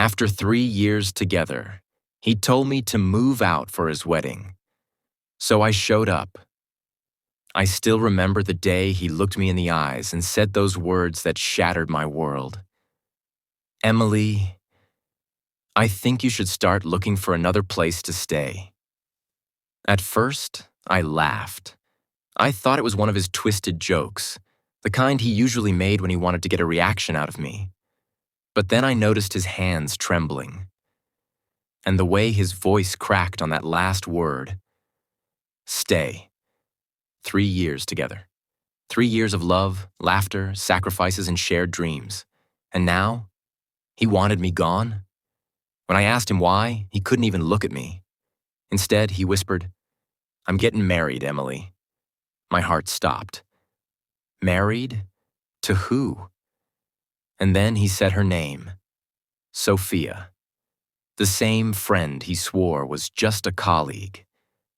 After 3 years together, he told me to move out for his wedding. So I showed up. I still remember the day he looked me in the eyes and said those words that shattered my world. "Emily, I think you should start looking for another place to stay." At first, I laughed. I thought it was one of his twisted jokes, the kind he usually made when he wanted to get a reaction out of me. But then I noticed his hands trembling, and the way his voice cracked on that last word. Stay. 3 years together. 3 years of love, laughter, sacrifices, and shared dreams. And now, he wanted me gone? When I asked him why, he couldn't even look at me. Instead, he whispered, "I'm getting married, Emily." My heart stopped. Married? To who? And then he said her name, Sophia. The same friend he swore was just a colleague.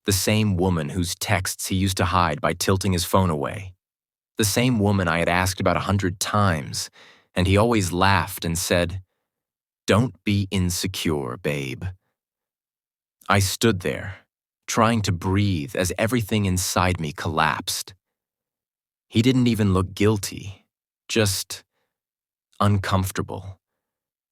The same woman whose texts he used to hide by tilting his phone away. The same woman I had asked about 100 times, and he always laughed and said, "Don't be insecure, babe." I stood there, trying to breathe as everything inside me collapsed. He didn't even look guilty, just uncomfortable.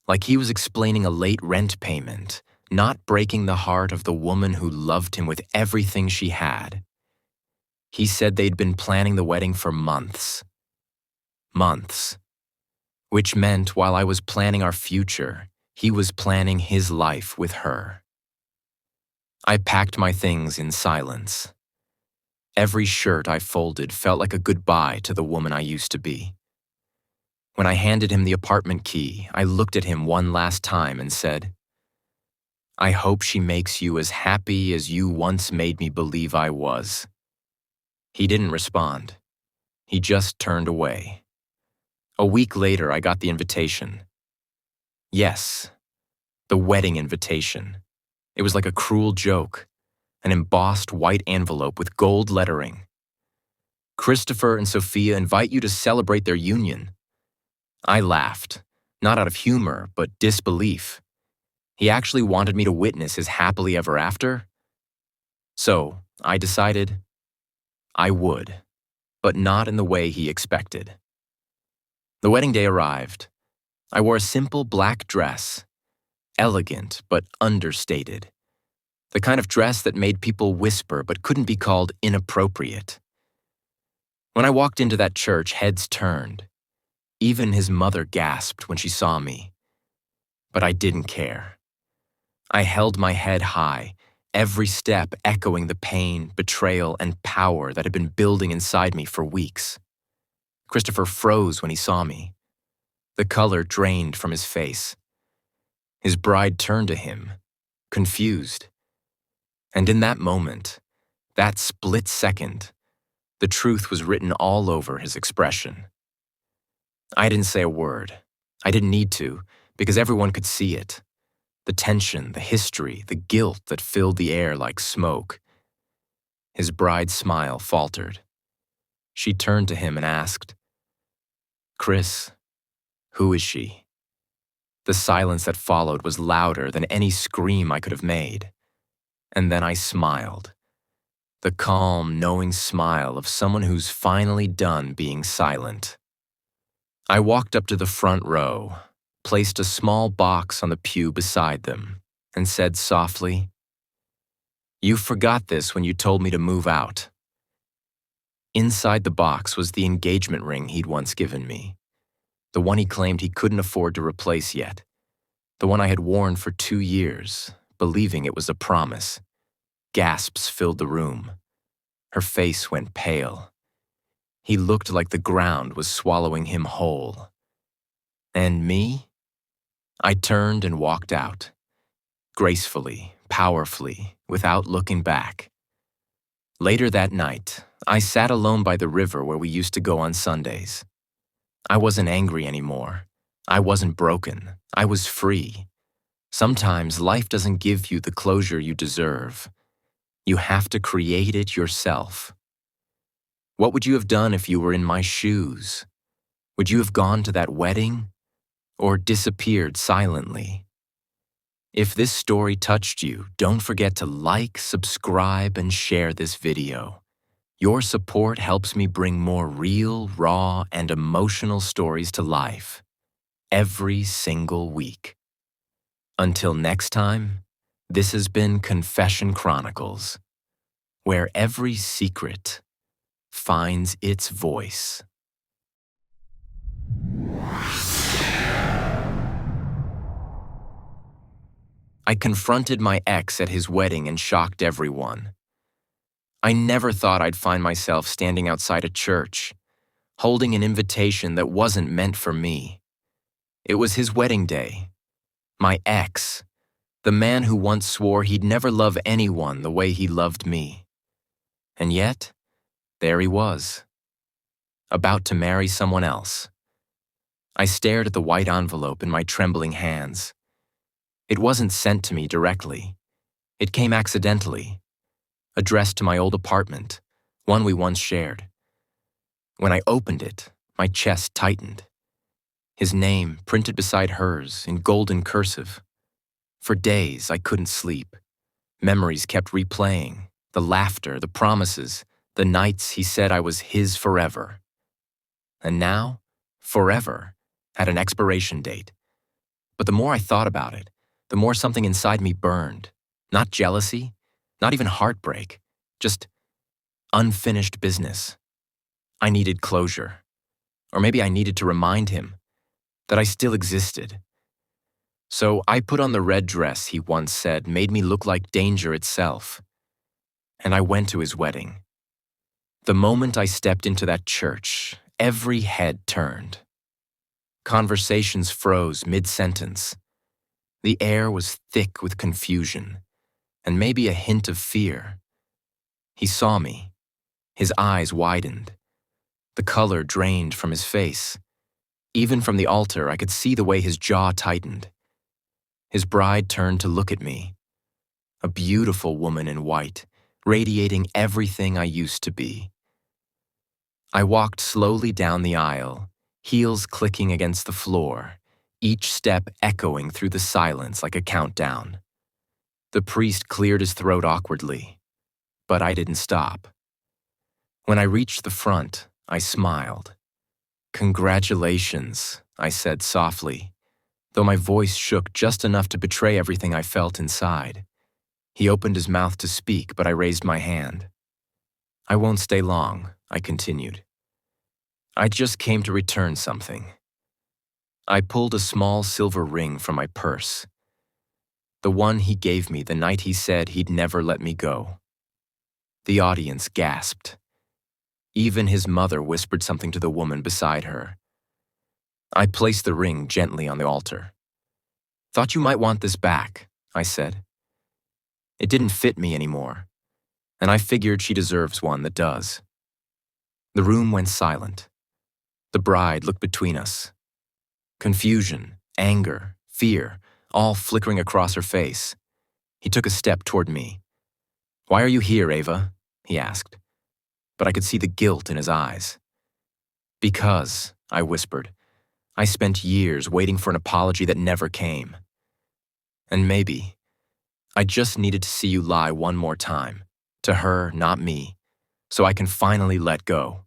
Like he was explaining a late rent payment, not breaking the heart of the woman who loved him with everything she had. He said they'd been planning the wedding for months. Months. Which meant while I was planning our future, he was planning his life with her. I packed my things in silence. Every shirt I folded felt like a goodbye to the woman I used to be. When I handed him the apartment key, I looked at him one last time and said, "I hope she makes you as happy as you once made me believe I was." He didn't respond. He just turned away. A week later, I got the invitation. Yes, the wedding invitation. It was like a cruel joke, an embossed white envelope with gold lettering. "Christopher and Sophia invite you to celebrate their union." I laughed, not out of humor, but disbelief. He actually wanted me to witness his happily ever after? So, I decided I would, but not in the way he expected. The wedding day arrived. I wore a simple black dress, elegant but understated. The kind of dress that made people whisper but couldn't be called inappropriate. When I walked into that church, heads turned. Even his mother gasped when she saw me. But I didn't care. I held my head high, every step echoing the pain, betrayal, and power that had been building inside me for weeks. Christopher froze when he saw me. The color drained from his face. His bride turned to him, confused. And in that moment, that split second, the truth was written all over his expression. I didn't say a word. I didn't need to, because everyone could see it. The tension, the history, the guilt that filled the air like smoke. His bride's smile faltered. She turned to him and asked, "Chris, who is she?" The silence that followed was louder than any scream I could have made. And then I smiled. The calm, knowing smile of someone who's finally done being silent. I walked up to the front row, placed a small box on the pew beside them, and said softly, "You forgot this when you told me to move out." Inside the box was the engagement ring he'd once given me, the one he claimed he couldn't afford to replace yet, the one I had worn for 2 years, believing it was a promise. Gasps filled the room. Her face went pale. He looked like the ground was swallowing him whole. And me? I turned and walked out, gracefully, powerfully, without looking back. Later that night, I sat alone by the river where we used to go on Sundays. I wasn't angry anymore. I wasn't broken. I was free. Sometimes life doesn't give you the closure you deserve. You have to create it yourself. What would you have done if you were in my shoes? Would you have gone to that wedding? Or disappeared silently? If this story touched you, don't forget to like, subscribe, and share this video. Your support helps me bring more real, raw, and emotional stories to life every single week. Until next time, this has been Confession Chronicles, where every secret finds its voice. I confronted my ex at his wedding and shocked everyone. I never thought I'd find myself standing outside a church, holding an invitation that wasn't meant for me. It was his wedding day. My ex, the man who once swore he'd never love anyone the way he loved me. And yet, there he was, about to marry someone else. I stared at the white envelope in my trembling hands. It wasn't sent to me directly. It came accidentally, addressed to my old apartment, one we once shared. When I opened it, my chest tightened. His name printed beside hers in golden cursive. For days, I couldn't sleep. Memories kept replaying, the laughter, the promises, the nights he said I was his forever. And now, forever had an expiration date. But the more I thought about it, the more something inside me burned. Not jealousy, not even heartbreak, just unfinished business. I needed closure. Or maybe I needed to remind him that I still existed. So I put on the red dress he once said made me look like danger itself. And I went to his wedding. The moment I stepped into that church, every head turned. Conversations froze mid-sentence. The air was thick with confusion, and maybe a hint of fear. He saw me. His eyes widened. The color drained from his face. Even from the altar, I could see the way his jaw tightened. His bride turned to look at me. A beautiful woman in white, radiating everything I used to be. I walked slowly down the aisle, heels clicking against the floor, each step echoing through the silence like a countdown. The priest cleared his throat awkwardly, but I didn't stop. When I reached the front, I smiled. "Congratulations," I said softly, though my voice shook just enough to betray everything I felt inside. He opened his mouth to speak, but I raised my hand. "I won't stay long," I continued. "I just came to return something." I pulled a small silver ring from my purse, the one he gave me the night he said he'd never let me go. The audience gasped. Even his mother whispered something to the woman beside her. I placed the ring gently on the altar. "Thought you might want this back," I said. It didn't fit me anymore, and I figured she deserves one that does. The room went silent. The bride looked between us. Confusion, anger, fear, all flickering across her face. He took a step toward me. "Why are you here, Ava?" he asked, but I could see the guilt in his eyes. "Because," I whispered, "I spent years waiting for an apology that never came. And maybe I just needed to see you lie one more time, to her, not me, so I can finally let go."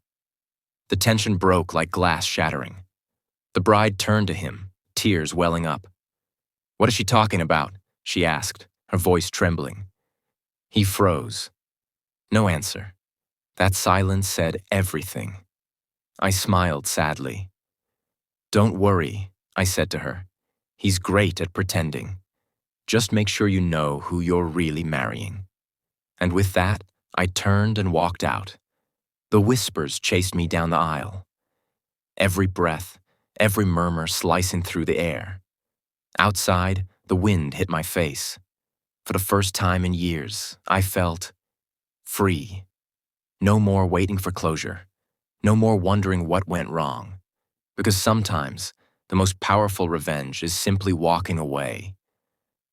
The tension broke like glass shattering. The bride turned to him, tears welling up. "What is she talking about?" she asked, her voice trembling. He froze. No answer. That silence said everything. I smiled sadly. "Don't worry," I said to her. "He's great at pretending. Just make sure you know who you're really marrying." And with that, I turned and walked out. The whispers chased me down the aisle. Every breath, every murmur slicing through the air. Outside, the wind hit my face. For the first time in years, I felt free. No more waiting for closure. No more wondering what went wrong. Because sometimes, the most powerful revenge is simply walking away,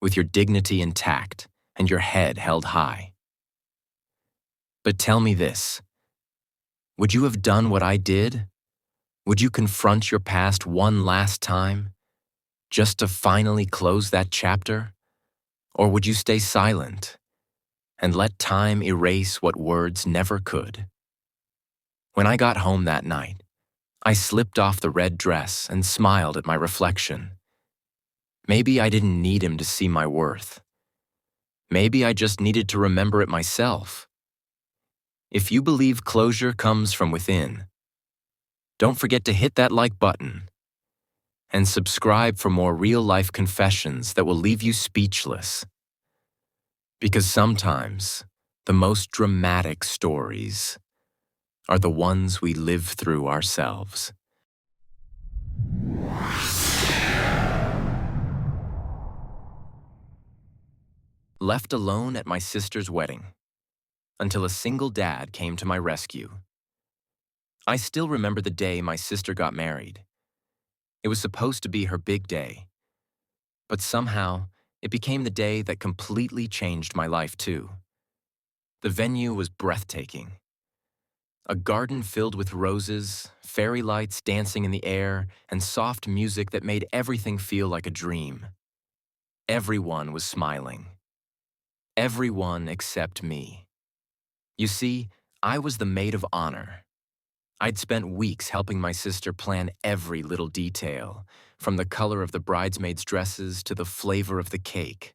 with your dignity intact and your head held high. But tell me this. Would you have done what I did? Would you confront your past one last time, just to finally close that chapter? Or would you stay silent and let time erase what words never could? When I got home that night, I slipped off the red dress and smiled at my reflection. Maybe I didn't need him to see my worth. Maybe I just needed to remember it myself. If you believe closure comes from within, don't forget to hit that like button and subscribe for more real-life confessions that will leave you speechless. Because sometimes, the most dramatic stories are the ones we live through ourselves. Left alone at my sister's wedding, until a single dad came to my rescue. I still remember the day my sister got married. It was supposed to be her big day, but somehow it became the day that completely changed my life too. The venue was breathtaking. A garden filled with roses, fairy lights dancing in the air, and soft music that made everything feel like a dream. Everyone was smiling. Everyone except me. You see, I was the maid of honor. I'd spent weeks helping my sister plan every little detail, from the color of the bridesmaids' dresses to the flavor of the cake.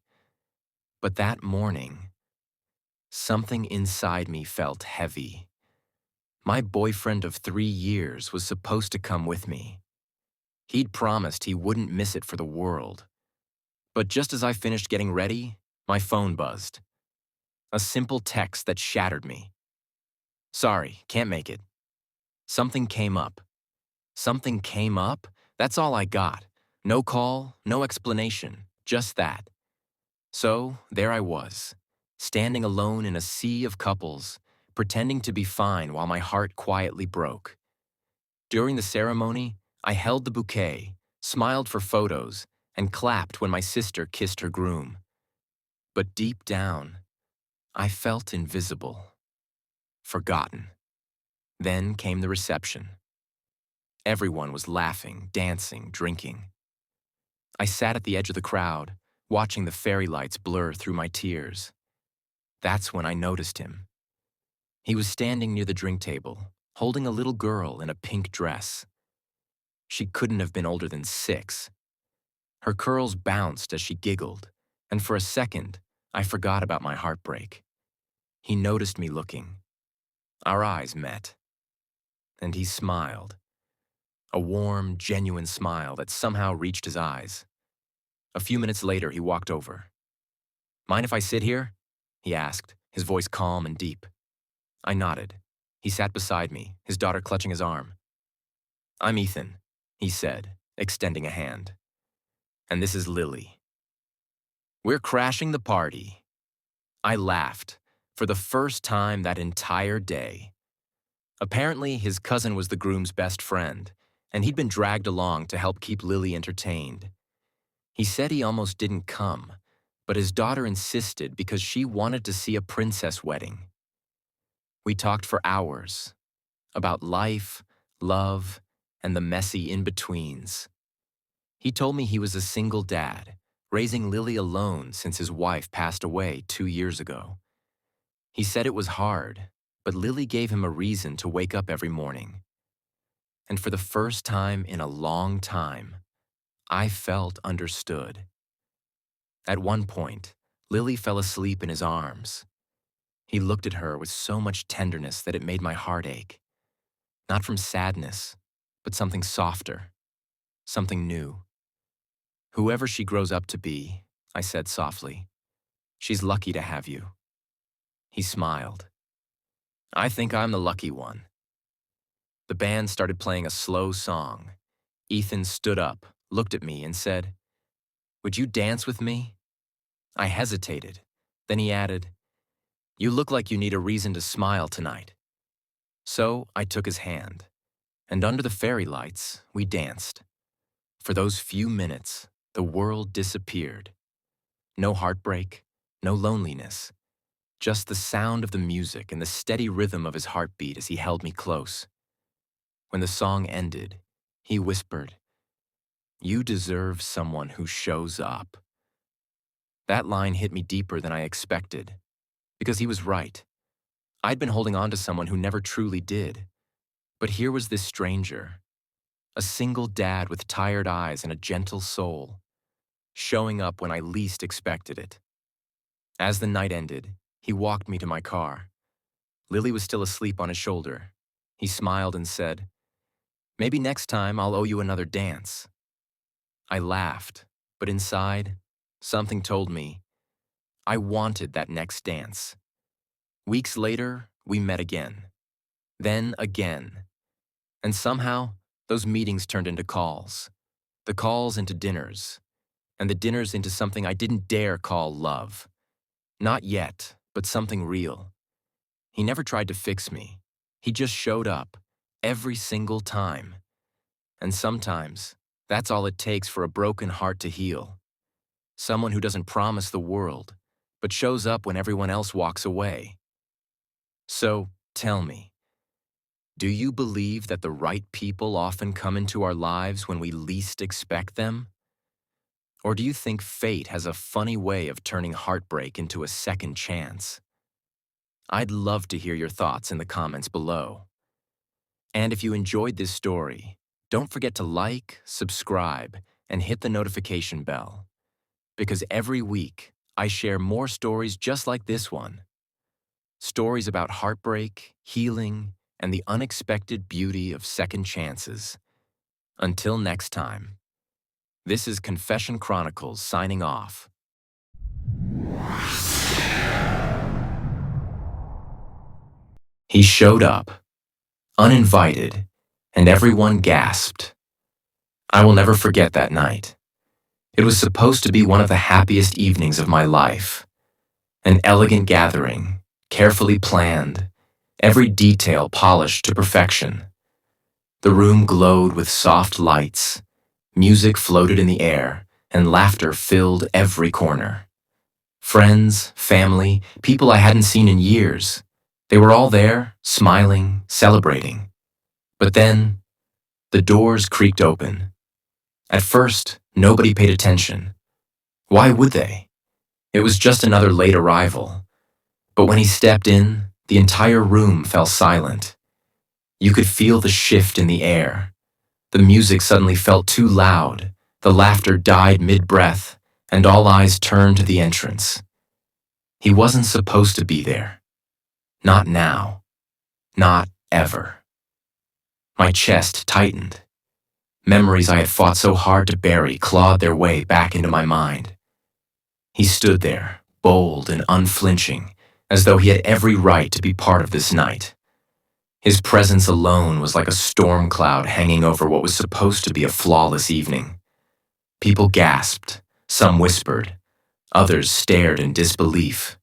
But that morning, something inside me felt heavy. My boyfriend of 3 years was supposed to come with me. He'd promised he wouldn't miss it for the world. But just as I finished getting ready, my phone buzzed. A simple text that shattered me. "Sorry, can't make it." Something came up. Something came up? That's all I got. No call, no explanation, just that. So, there I was, standing alone in a sea of couples, pretending to be fine while my heart quietly broke. During the ceremony, I held the bouquet, smiled for photos, and clapped when my sister kissed her groom. But deep down, I felt invisible, forgotten. Then came the reception. Everyone was laughing, dancing, drinking. I sat at the edge of the crowd, watching the fairy lights blur through my tears. That's when I noticed him. He was standing near the drink table, holding a little girl in a pink dress. She couldn't have been older than 6. Her curls bounced as she giggled, and for a second, I forgot about my heartbreak. He noticed me looking. Our eyes met, and he smiled. A warm, genuine smile that somehow reached his eyes. A few minutes later, he walked over. "Mind if I sit here?" he asked, his voice calm and deep. I nodded. He sat beside me, his daughter clutching his arm. "I'm Ethan," he said, extending a hand. "And this is Lily. We're crashing the party." I laughed, for the first time that entire day. Apparently, his cousin was the groom's best friend, and he'd been dragged along to help keep Lily entertained. He said he almost didn't come, but his daughter insisted because she wanted to see a princess wedding. We talked for hours about life, love, and the messy in-betweens. He told me he was a single dad, raising Lily alone since his wife passed away 2 years ago. He said it was hard, but Lily gave him a reason to wake up every morning. And for the first time in a long time, I felt understood. At one point, Lily fell asleep in his arms. He looked at her with so much tenderness that it made my heart ache. Not from sadness, but something softer, something new. "Whoever she grows up to be," I said softly, "she's lucky to have you." He smiled. "I think I'm the lucky one." The band started playing a slow song. Ethan stood up, looked at me, and said, "Would you dance with me?" I hesitated. Then he added, "You look like you need a reason to smile tonight." So I took his hand, and under the fairy lights, we danced. For those few minutes, the world disappeared. No heartbreak, no loneliness, just the sound of the music and the steady rhythm of his heartbeat as he held me close. When the song ended, he whispered, "You deserve someone who shows up." That line hit me deeper than I expected, because he was right. I'd been holding on to someone who never truly did. But here was this stranger, a single dad with tired eyes and a gentle soul, showing up when I least expected it. As the night ended, he walked me to my car. Lily was still asleep on his shoulder. He smiled and said, "Maybe next time I'll owe you another dance." I laughed, but inside, something told me I wanted that next dance. Weeks later, we met again. Then again. And somehow, those meetings turned into calls. The calls into dinners. And the dinners into something I didn't dare call love. Not yet, but something real. He never tried to fix me. He just showed up, every single time. And sometimes, that's all it takes for a broken heart to heal. Someone who doesn't promise the world, but shows up when everyone else walks away. So, tell me, do you believe that the right people often come into our lives when we least expect them? Or do you think fate has a funny way of turning heartbreak into a second chance? I'd love to hear your thoughts in the comments below. And if you enjoyed this story, don't forget to like, subscribe, and hit the notification bell. Because every week, I share more stories just like this one. Stories about heartbreak, healing, and the unexpected beauty of second chances. Until next time, this is Confession Chronicles signing off. He showed up, uninvited, and everyone gasped. I will never forget that night. It was supposed to be one of the happiest evenings of my life. An elegant gathering, carefully planned, every detail polished to perfection. The room glowed with soft lights, music floated in the air, and laughter filled every corner. Friends, family, people I hadn't seen in years, they were all there, smiling, celebrating. But then, the doors creaked open. At first, nobody paid attention. Why would they? It was just another late arrival. But when he stepped in, the entire room fell silent. You could feel the shift in the air. The music suddenly felt too loud, the laughter died mid-breath, and all eyes turned to the entrance. He wasn't supposed to be there. Not now. Not ever. My chest tightened. Memories I had fought so hard to bury clawed their way back into my mind. He stood there, bold and unflinching, as though he had every right to be part of this night. His presence alone was like a storm cloud hanging over what was supposed to be a flawless evening. People gasped, some whispered, others stared in disbelief.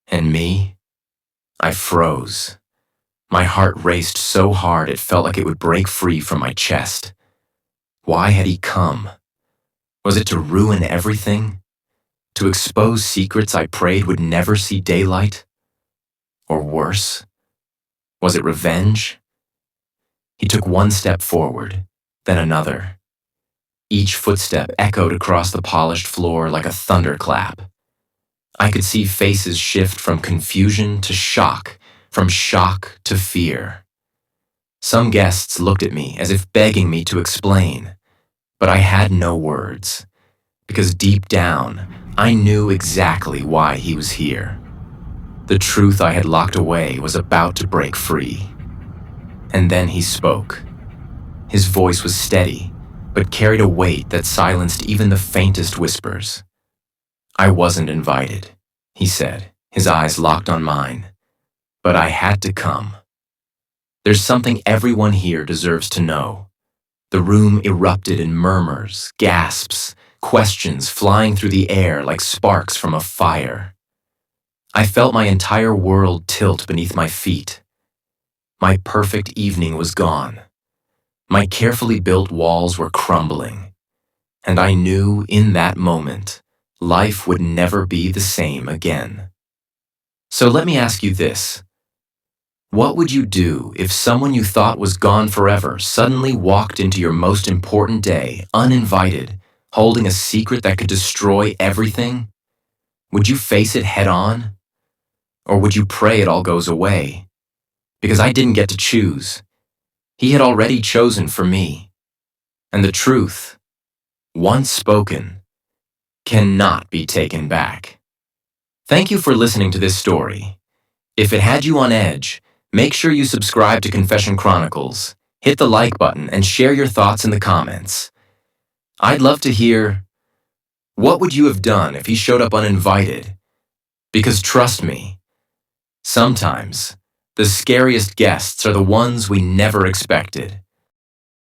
And me? I froze. My heart raced so hard it felt like it would break free from my chest. Why had he come? Was it to ruin everything? To expose secrets I prayed would never see daylight? Or worse? Was it revenge? He took one step forward, then another. Each footstep echoed across the polished floor like a thunderclap. I could see faces shift from confusion to shock, from shock to fear. Some guests looked at me as if begging me to explain, but I had no words, because deep down, I knew exactly why he was here. The truth I had locked away was about to break free. And then he spoke. His voice was steady, but carried a weight that silenced even the faintest whispers. "I wasn't invited," he said, his eyes locked on mine. "But I had to come. There's something everyone here deserves to know." The room erupted in murmurs, gasps, questions flying through the air like sparks from a fire. I felt my entire world tilt beneath my feet. My perfect evening was gone. My carefully built walls were crumbling. And I knew in that moment, life would never be the same again. So let me ask you this. What would you do if someone you thought was gone forever suddenly walked into your most important day, uninvited, holding a secret that could destroy everything? Would you face it head on? Or would you pray it all goes away? Because I didn't get to choose. He had already chosen for me. And the truth, once spoken, cannot be taken back. Thank you for listening to this story. If it had you on edge, make sure you subscribe to Confession Chronicles, hit the like button, and share your thoughts in the comments. I'd love to hear, what would you have done if he showed up uninvited? Because trust me, sometimes the scariest guests are the ones we never expected.